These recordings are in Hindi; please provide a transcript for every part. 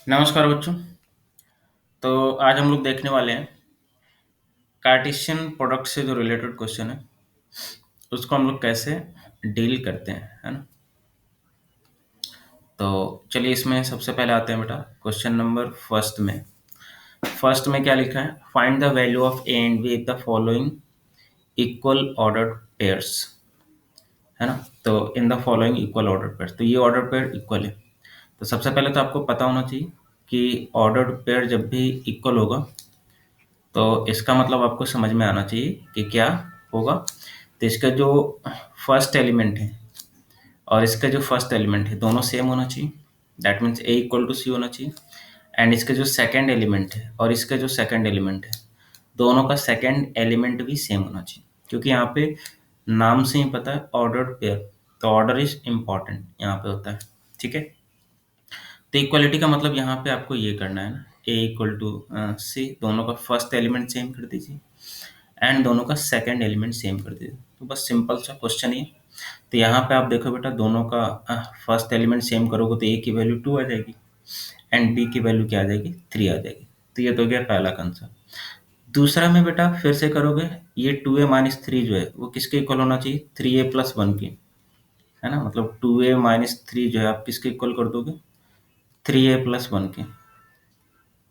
नमस्कार बच्चों। तो आज हम लोग देखने वाले हैं कार्टेशियन प्रोडक्ट से जो रिलेटेड क्वेश्चन है उसको हम लोग कैसे डील करते हैं, है ना। तो चलिए इसमें सबसे पहले आते हैं बेटा क्वेश्चन नंबर फर्स्ट में क्या लिखा है, find the value of A and be the following equal ordered pairs, है ना। तो in the following equal ordered pairs, तो ये ऑर्डर पेयर इक्वल है। तो सबसे पहले तो आपको पता होना चाहिए कि ऑर्डर्ड पेयर जब भी इक्वल होगा तो इसका मतलब आपको समझ में आना चाहिए कि क्या होगा। तो इसका जो फर्स्ट एलिमेंट है और इसका जो फर्स्ट एलिमेंट है दोनों सेम होना चाहिए, that means A equal to C होना चाहिए। एंड इसका जो सेकंड एलिमेंट है और इसका जो सेकंड एलिमेंट है दोनों का सेकंड एलिमेंट भी सेम होना चाहिए, क्योंकि यहाँ पे नाम से ही पता है ऑर्डर्ड पेयर, तो ऑर्डर इज इम्पॉर्टेंट यहाँ पे होता है, ठीक है। तो इक्वालिटी का मतलब यहाँ पे आपको ये करना है ना, ए इक्वल टू सी, दोनों का फर्स्ट एलिमेंट सेम कर दीजिए एंड दोनों का सेकंड एलिमेंट सेम कर दीजिए। तो बस सिंपल सा क्वेश्चन ही है। तो यहाँ पे आप देखो बेटा दोनों का फर्स्ट एलिमेंट सेम करोगे तो ए की वैल्यू 2 आ जाएगी एंड बी की वैल्यू क्या आ जाएगी, 3 आ जाएगी। तो ये तो हो गया पहला कंसेप्ट। दूसरा में बेटा फिर से करोगे, ये 2a माइनस थ्री जो है वो किसके इक्वल होना चाहिए, 3a प्लस वन की, है ना। मतलब 2a माइनस थ्री जो है आप किसके इक्वल कर दोगे, 3a प्लस वन के,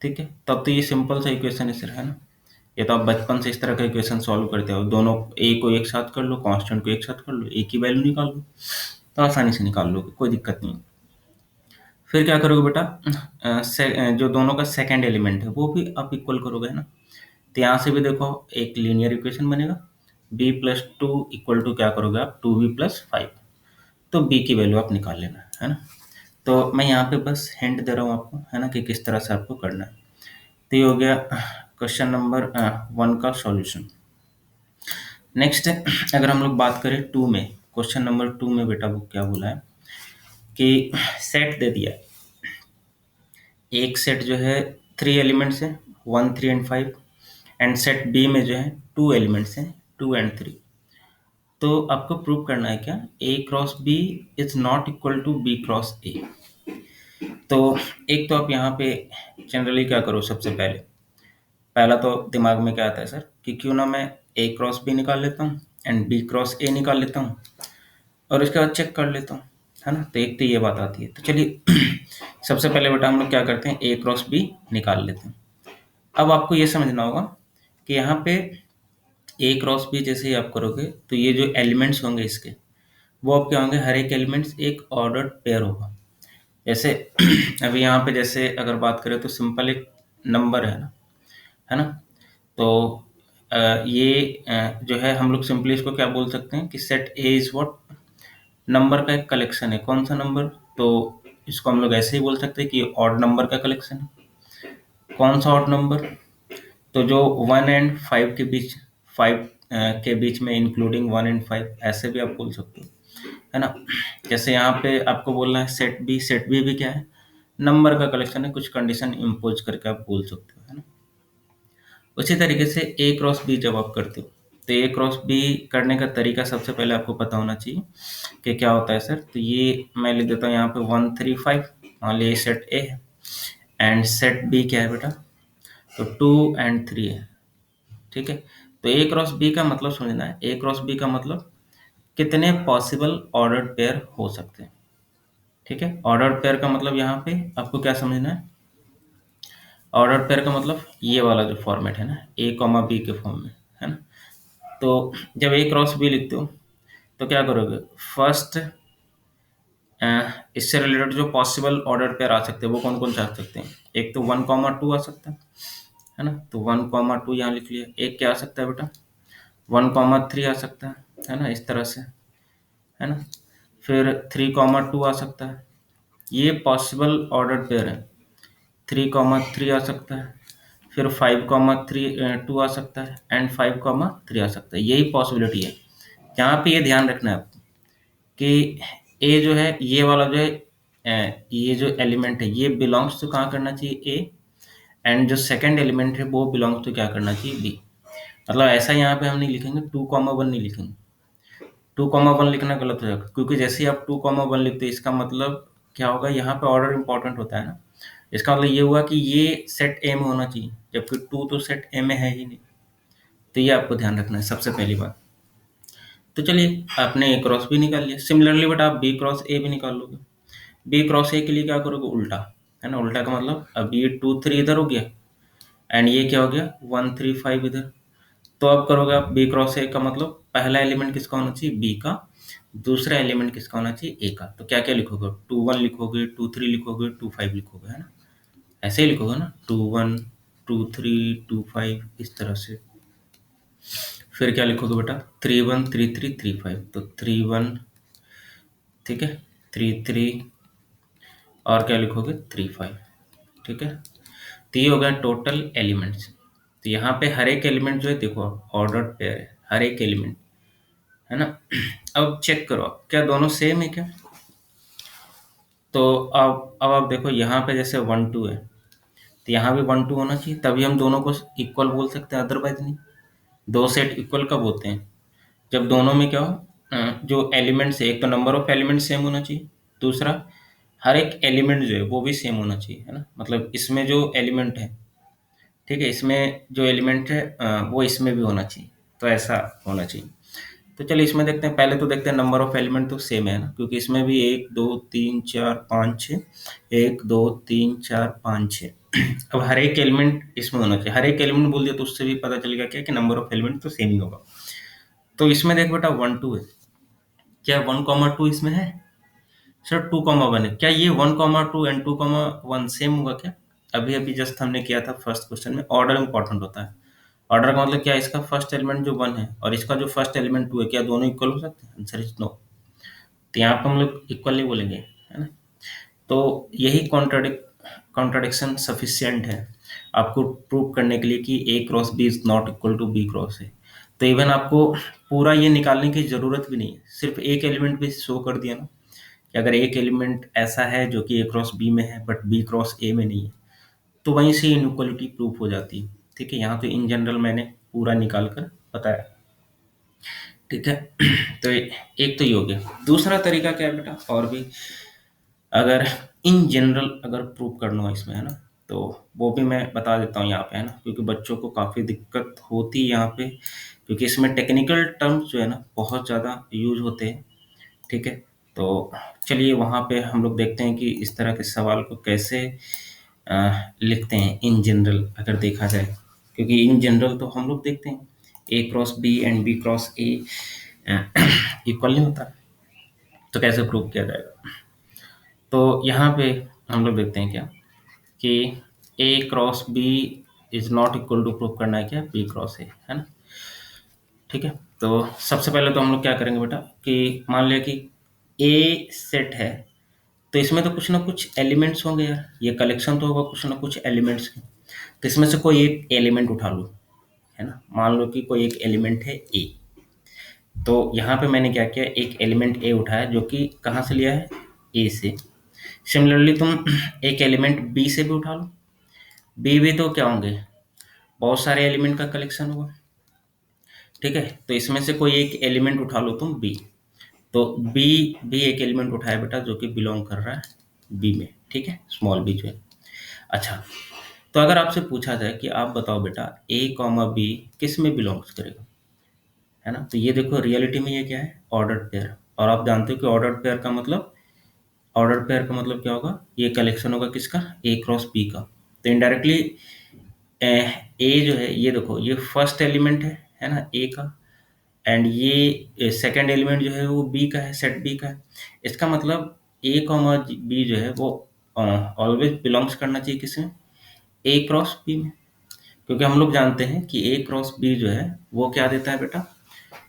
ठीक है। तब तो ये सिंपल सा इक्वेशन है सर, है ना। ये तो आप बचपन से इस तरह का इक्वेशन सॉल्व करते हो, दोनों ए को एक साथ कर लो, कांस्टेंट को एक साथ कर लो, ए की वैल्यू निकाल लो, तो आसानी से निकाल लोगे, कोई दिक्कत नहीं। फिर क्या करोगे बेटा, जो दोनों का सेकंड एलिमेंट है वो भी आप इक्वल करोगे, है ना। तो यहाँ से भी देखो एक लीनियर इक्वेशन बनेगा, B plus two equal to क्या करोगे आप, 2b+5, तो बी की वैल्यू आप निकाल लेना, है ना। तो मैं यहाँ पे बस हिंट दे रहा हूँ आपको, है ना, कि किस तरह से आपको करना है। तो ये हो गया क्वेश्चन नंबर 1 का सॉल्यूशन। नेक्स्ट अगर हम लोग बात करें 2 में, क्वेश्चन नंबर 2 में बेटा वो क्या बोला है कि सेट दे दिया है, एक सेट जो है 3 एलिमेंट्स है, 1 3 एंड 5, एंड सेट बी में जो है 2 एलिमेंट्स हैं, 2 एंड 3। तो आपको प्रूव करना है क्या, A cross B is not equal to B cross A. तो एक तो आप यहाँ पे जनरली क्या करो, सबसे पहले पहला तो दिमाग में क्या आता है सर कि क्यों ना मैं ए क्रॉस बी निकाल लेता हूँ एंड बी क्रॉस ए निकाल लेता हूँ और उसके बाद चेक कर लेता हूँ, है ना। तो एक तो ये बात आती है। तो चलिए सबसे पहले बेटा हम लोग क्या करते हैं, ए क्रॉस बी निकाल लेते हैं। अब आपको ये समझना होगा कि यहाँ पे ए क्रॉस बी जैसे ही आप करोगे तो ये जो एलिमेंट्स होंगे इसके वो अब क्या होंगे, हर एक एलिमेंट्स एक ऑर्डर्ड पेयर होगा। जैसे अभी यहाँ पे जैसे अगर बात करें तो सिंपल एक नंबर है ना, है ना। तो ये जो है हम लोग सिंपली इसको क्या बोल सकते हैं कि set A is what, number का एक कलेक्शन है। कौन सा नंबर, तो इसको हम लोग ऐसे ही बोल सकते हैं कि ऑड नंबर का कलेक्शन है। कौन सा ऑड नंबर, तो जो 1 एंड 5 के बीच, 5 के बीच में इंक्लूडिंग 1 एंड 5, ऐसे भी आप बोल सकते हो, है ना। जैसे यहाँ पे आपको बोलना है सेट बी भी क्या है, नंबर का कलेक्शन है, कुछ कंडीशन इम्पोज करके आप बोल सकते हो, है ना। उसी तरीके से ए क्रॉस बी जब आप करते हो तो ए क्रॉस बी करने का तरीका सबसे पहले आपको पता होना चाहिए कि क्या होता है सर। तो ये मैं लिख देता हूँ यहाँ पे 1 3 5, मान लीजिए सेट ए है एंड सेट बी क्या है बेटा, तो 2 एंड 3 है, ठीक है। तो ए क्रॉस बी का मतलब समझना है, ए क्रॉस बी का मतलब कितने पॉसिबल ऑर्डर्ड पेयर हो सकते हैं, ठीक है। ऑर्डर्ड पेयर का मतलब यहाँ पे आपको क्या समझना है, ऑर्डर पेयर का मतलब ये वाला जो फॉर्मेट है ना, ए कॉमा बी के फॉर्म में, है ना। तो जब ए क्रॉस बी लिखते हो तो क्या करोगे, फर्स्ट इससे रिलेटेड जो पॉसिबल ऑर्डर पेयर आ सकते हैं वो कौन कौन से आ सकते हैं, एक तो 1 2 आ सकता है ना। तो 1 2 यहाँ लिख लिया। एक क्या आ सकता है बेटा, 1 3 आ सकता है ना, इस तरह से, है ना। फिर 3 2 आ सकता है, ये पॉसिबल ऑर्डर पेयर है। 3 3 आ सकता है, फिर 5 2 आ सकता है एंड 5 3 आ सकता है, यही पॉसिबिलिटी है। यहाँ पे ये ध्यान रखना है आपको कि ए जो है ये वाला जो है ये जो एलिमेंट है ये बिलोंग्स टू कहाँ करना चाहिए, ए, एंड जो सेकंड एलिमेंट है वो बिलोंग्स टू क्या करना चाहिए, बी। मतलब ऐसा यहाँ पे हम नहीं लिखेंगे 2 1 नहीं लिखेंगे, 2 1 लिखना गलत हो जाएगा, क्योंकि जैसे ही आप 2 1 लिखते हैं इसका मतलब क्या होगा, यहाँ पे ऑर्डर इंपॉर्टेंट होता है ना। इसका मतलब ये हुआ कि ये सेट ए में होना चाहिए, जबकि टू तो सेट ए में है ही नहीं। तो ये आपको ध्यान रखना है सबसे पहली बात। तो चलिए, आपने ए क्रॉस बी निकाल लिया। सिमिलरली बेटा आप बी क्रॉस ए भी निकाल लोगे। बी क्रॉस ए के लिए क्या करोगे, उल्टा, है ना। उल्टा का मतलब अब ये 2 3 इधर हो गया, एंड ये क्या हो गया 1 3 5 इधर। तो अब करोगे आप बी क्रॉस ए का मतलब पहला एलिमेंट किसका होना चाहिए, बी का। दूसरा एलिमेंट किसका होना चाहिए, ए का। तो क्या क्या लिखोगे, 2 1 लिखोगे, 2 3 लिखोगे, 2 5 लिखोगे, है ना। ऐसे ही लिखोगे ना, 2 1 2 3 2 5 इस तरह से। फिर क्या लिखोगे बेटा, 3 1 3 3 3 5। तो 3 1, ठीक है, 3 3, और क्या लिखोगे 3 5, ठीक है। तो ये हो गया टोटल एलिमेंट्स। तो यहाँ पे हर एक एलिमेंट जो है देखो ऑर्डर्ड पेयर है, हर एक एलिमेंट, है ना। अब चेक करो क्या दोनों सेम है क्या। तो अब आप देखो यहाँ पे जैसे 1 2 है, तो यहाँ भी 1 2 होना चाहिए, तभी हम दोनों को इक्वल बोल सकते हैं, अदरवाइज नहीं। दो सेट इक्वल कब होते हैं, जब दोनों में क्या हो, जो एलिमेंट्स है, एक तो नंबर ऑफ एलिमेंट सेम होना चाहिए, दूसरा हर एक एलिमेंट जो है वो भी सेम होना चाहिए, है ना। मतलब इसमें जो एलिमेंट है, ठीक है, इसमें जो एलिमेंट है वो इसमें भी होना चाहिए। तो ऐसा होना चाहिए। तो चलिए इसमें देखते हैं, पहले तो देखते हैं नंबर ऑफ एलिमेंट तो सेम है ना, क्योंकि इसमें भी 1 2 3 4 5 6, 1 2 3 4 5 6। अब हर एक एलिमेंट इसमें होना चाहिए, हर एक एलिमेंट बोल दिया तो उससे भी पता चल गया क्या कि नंबर ऑफ एलिमेंट तो सेम ही होगा। तो इसमें देख बेटा 1 2 है, क्या 1 2 इसमें है, सर 2 1 है, क्या ये 1 2 एंड 2 1 सेम होगा क्या। अभी अभी जस्ट हमने किया था फर्स्ट क्वेश्चन में, ऑर्डर इंपॉर्टेंट होता है। ऑर्डर का मतलब क्या, इसका फर्स्ट एलिमेंट जो 1 है और इसका जो फर्स्ट एलिमेंट 2 है, क्या दोनों इक्वल हो सकते हैं, आंसर इज नो। तो यहाँ पर हम लोग इक्वल नहीं बोलेंगे, है ना। तो यही कॉन्ट्राडिक्शन सफिशिएंट है आपको प्रूव करने के लिए कि A cross B is not equal to B cross A. तो इवन आपको पूरा ये निकालने की जरूरत भी नहीं है, सिर्फ एक एलिमेंट भी शो कर दिया ना, कि अगर एक एलिमेंट ऐसा है जो कि ए क्रॉस बी में है बट बी क्रॉस ए में नहीं है, तो वहीं से इनइक्वलिटी प्रूफ हो जाती है। ठीक है, यहाँ तो इन जनरल मैंने पूरा निकाल कर बताया, ठीक है। तो एक तो ये हो गया। दूसरा तरीका क्या है बेटा, और भी अगर इन जनरल अगर प्रूव करना हो इसमें, है ना, तो वो भी मैं बता देता हूँ यहाँ पे, है ना, क्योंकि बच्चों को काफ़ी दिक्कत होती है यहाँ पे, क्योंकि इसमें टेक्निकल टर्म्स जो है ना बहुत ज़्यादा यूज होते हैं, ठीक है। तो चलिए वहाँ पे हम लोग देखते हैं कि इस तरह के सवाल को कैसे लिखते हैं इन जनरल अगर देखा जाए, क्योंकि इन जनरल तो हम लोग देखते हैं A cross B and B cross A equal नहीं होता, तो कैसे प्रूव किया जाएगा। तो यहाँ पे हम लोग देखते हैं क्या कि A cross B is not equal to prove करना है क्या बी क्रॉस ए, है ना। ठीक है, तो सबसे पहले तो हम लोग क्या करेंगे बेटा कि मान लिया कि ए सेट है, तो इसमें तो कुछ ना कुछ एलिमेंट्स होंगे यार, ये कलेक्शन तो होगा कुछ ना कुछ एलिमेंट्स की। तो इसमें से कोई एक एलिमेंट उठा लो, है ना। मान लो कि कोई एक एलिमेंट है ए, तो यहाँ पे मैंने क्या किया, एक एलिमेंट ए उठाया जो कि कहाँ से लिया है, ए से। सिमिलरली तुम एक एलिमेंट बी से भी उठा लो, बी भी तो क्या होंगे, बहुत सारे एलिमेंट का कलेक्शन होगा, ठीक है। तो इसमें से कोई एक एलिमेंट उठा लो तुम बी, तो बी भी एक एलिमेंट उठाया बेटा जो कि बिलोंग कर रहा है बी में, ठीक है, स्मॉल बी जो है। अच्छा, तो अगर आपसे पूछा जाए कि आप बताओ बेटा ए कॉमा बी किस में बिलोंग्स करेगा, है ना। तो ये देखो रियलिटी में ये क्या है, ऑर्डर्ड पेयर। और आप जानते हो कि ऑर्डर पेयर का मतलब क्या होगा, ये कलेक्शन होगा किसका, ए क्रॉस बी का। तो इनडायरेक्टली ए जो है ये देखो ये फर्स्ट एलिमेंट है ना ए का, एंड ये सेकंड एलिमेंट जो है वो बी का है, सेट बी का है। इसका मतलब ए कॉमा बी जो है वो ऑलवेज बिलोंग्स करना चाहिए किसमें, ए क्रॉस बी में, क्योंकि हम लोग जानते हैं कि ए क्रॉस बी जो है वो क्या देता है बेटा,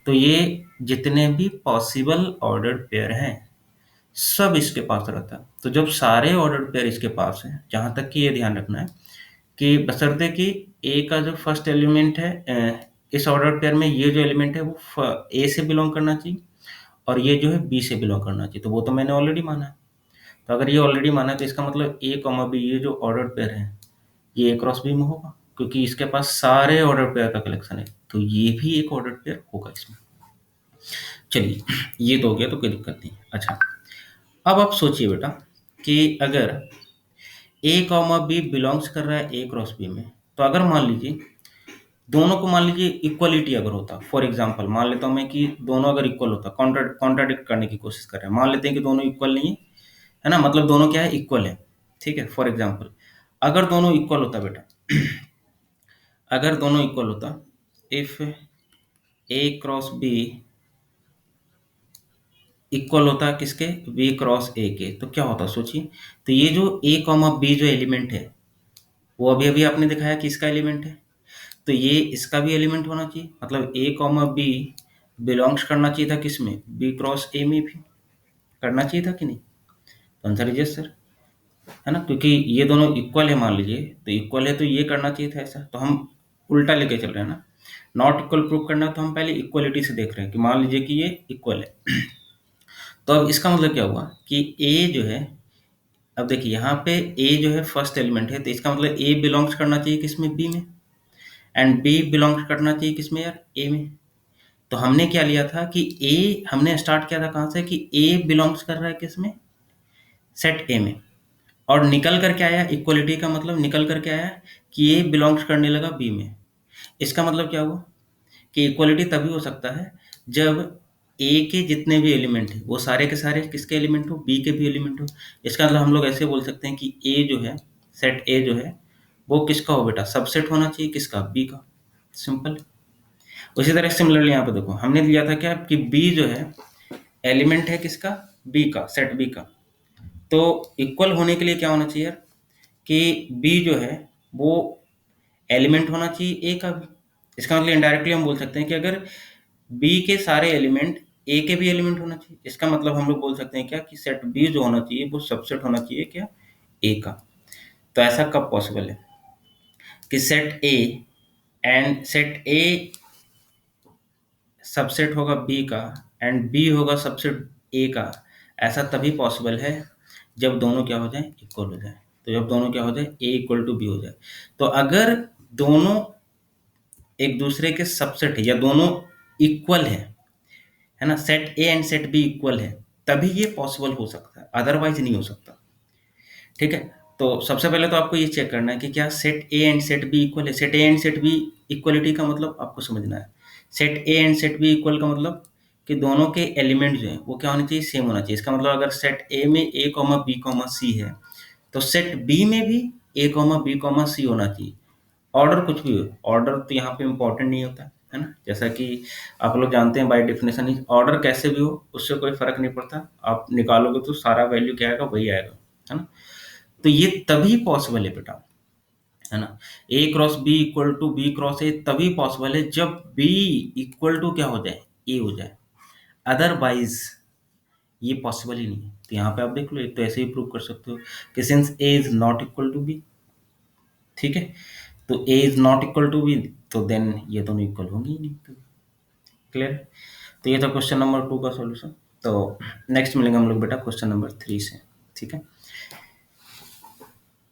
तो ये जितने भी पॉसिबल ऑर्डर्ड पेयर हैं सब इसके पास रहता है। तो जब सारे ऑर्डर्ड पेयर इसके पास हैं, जहाँ तक कि ये ध्यान रखना है कि बशर्ते कि ए का जो फर्स्ट एलिमेंट है इस ऑर्डर पेयर में ये जो एलिमेंट है वो ए से बिलोंग करना चाहिए और ये जो है बी से बिलोंग करना चाहिए, तो वो तो मैंने ऑलरेडी माना है। तो अगर ये ऑलरेडी माना है तो इसका मतलब ए कॉमा बी ये जो ऑर्डर पेयर है ये ए क्रॉस बी में होगा, क्योंकि इसके पास सारे ऑर्डर पेयर का कलेक्शन है, तो ये भी एक ऑर्डर पेयर होगा इसमें। चलिए ये तो हो गया, तो कोई दिक्कत नहीं। अच्छा, अब आप सोचिए बेटा कि अगर ए कॉमा बी बिलोंग्स कर रहा है ए क्रॉस बी में, तो अगर मान लीजिए दोनों को, मान लीजिए इक्वलिटी अगर होता, फॉर एग्जांपल मान लेता हूं मैं कि दोनों अगर इक्वल होता, कॉन्ट्राडिक्ट करने की कोशिश कर रहे हैं, मान लेते हैं कि दोनों इक्वल नहीं है ना, मतलब दोनों क्या है, इक्वल है। ठीक है, फॉर एग्जांपल अगर दोनों इक्वल होता बेटा, अगर दोनों इक्वल होता, if A cross B equal होता है किसके, बी क्रॉस ए के, तो क्या होता सोचिए। तो ये जो ए कॉमा बी जो एलिमेंट है, वो अभी अभी आपने दिखाया कि इसका एलिमेंट है, तो ये इसका भी एलिमेंट होना चाहिए, मतलब ए कॉमा बी बिलोंग्स करना चाहिए था किसमें, बी क्रॉस ए में भी करना चाहिए था कि नहीं। तो आंसर इज यस सर, है ना, क्योंकि ये दोनों इक्वल है, मान लीजिए तो इक्वल है, तो ये करना चाहिए था ऐसा, तो हम उल्टा लेके चल रहे हैं ना, नॉट इक्वल प्रूव करना है, तो हम पहले इक्वलिटी से देख रहे हैं कि मान लीजिए कि ये इक्वल है। तो अब इसका मतलब क्या हुआ कि ए जो है, अब देखिए यहाँ पे ए जो है फर्स्ट एलिमेंट है, तो इसका मतलब ए बिलोंग्स करना चाहिए किसमें, बी में, एंड बी बिलोंग्स करना चाहिए किसमें यार, ए में। तो हमने क्या लिया था कि ए, हमने स्टार्ट किया था कहाँ से कि ए बिलोंग्स कर रहा है किसमें, सेट ए में, और निकल कर के आया, इक्वलिटी का मतलब निकल कर के आया कि ए बिलोंग्स करने लगा बी में। इसका मतलब क्या हुआ कि इक्वलिटी तभी हो सकता है जब ए के जितने भी एलिमेंट हैं वो सारे के सारे किसके एलिमेंट हो, बी के भी एलिमेंट हो। इसका मतलब हम लोग ऐसे बोल सकते हैं कि ए जो है, सेट ए जो है, वो किसका हो बेटा, सबसेट होना चाहिए किसका, बी का। सिंपल। उसी तरह सिमिलरली यहाँ पे देखो, हमने लिया था क्या कि बी जो है एलिमेंट है किसका, बी का, सेट बी का। तो इक्वल होने के लिए क्या होना चाहिए यार, कि बी जो है वो एलिमेंट होना चाहिए ए का भी। इसका मतलब इनडायरेक्टली हम बोल सकते हैं कि अगर बी के सारे एलिमेंट ए के भी एलिमेंट होना चाहिए, इसका मतलब हम लोग बोल सकते हैं क्या कि सेट बी जो होना चाहिए वो सबसेट होना चाहिए क्या, ए का। तो ऐसा कब पॉसिबल है कि set A and set A subset होगा बी का एंड बी होगा सबसेट ए का, ऐसा तभी पॉसिबल है जब दोनों क्या हो जाए, इक्वल हो जाए। तो जब दोनों क्या हो जाए, ए इक्वल टू बी हो जाए। तो अगर दोनों एक दूसरे के सबसेट है या दोनों इक्वल है ना, set A and set B equal है, तभी ये पॉसिबल हो सकता है, अदरवाइज नहीं हो सकता। ठीक है, तो सबसे पहले तो आपको ये चेक करना है कि क्या set A and set B equal है। Set A and set B equality का मतलब आपको समझना है, set A and set B equal का मतलब कि दोनों के एलिमेंट जो है वो क्या होने चाहिए, सेम होना चाहिए। इसका मतलब अगर सेट ए में ए कॉमा बी कॉमा सी है, तो सेट बी में भी ए कॉमा बी कॉमा सी होना चाहिए। ऑर्डर कुछ भी हो, ऑर्डर तो यहाँ पे इम्पोर्टेंट नहीं होता है ना, जैसा कि आप लोग जानते हैं बाय डेफिनेशन ही ऑर्डर कैसे भी हो उससे कोई फर्क नहीं पड़ता, आप निकालोगे तो सारा वैल्यू क्या आएगा, वही आएगा, है ना। तो ये तभी पॉसिबल है बेटा, है ना, A cross B equal to B cross A तभी पॉसिबल है जब बी इक्वल टू क्या हो जाए, ए हो जाए, अदरवाइज ये पॉसिबल ही नहीं है। तो यहाँ पे आप देख लो, एक तो ऐसे ही प्रूव कर सकते हो कि since A is not equal to B, ठीक है, तो A is not equal to B, तो देन ये दोनों इक्वल होंगे ही नहीं। तो क्लियर। तो ये था क्वेश्चन नंबर 2 का सॉल्यूशन। तो नेक्स्ट मिलेंगे हम लोग बेटा क्वेश्चन नंबर 3 से, ठीक है।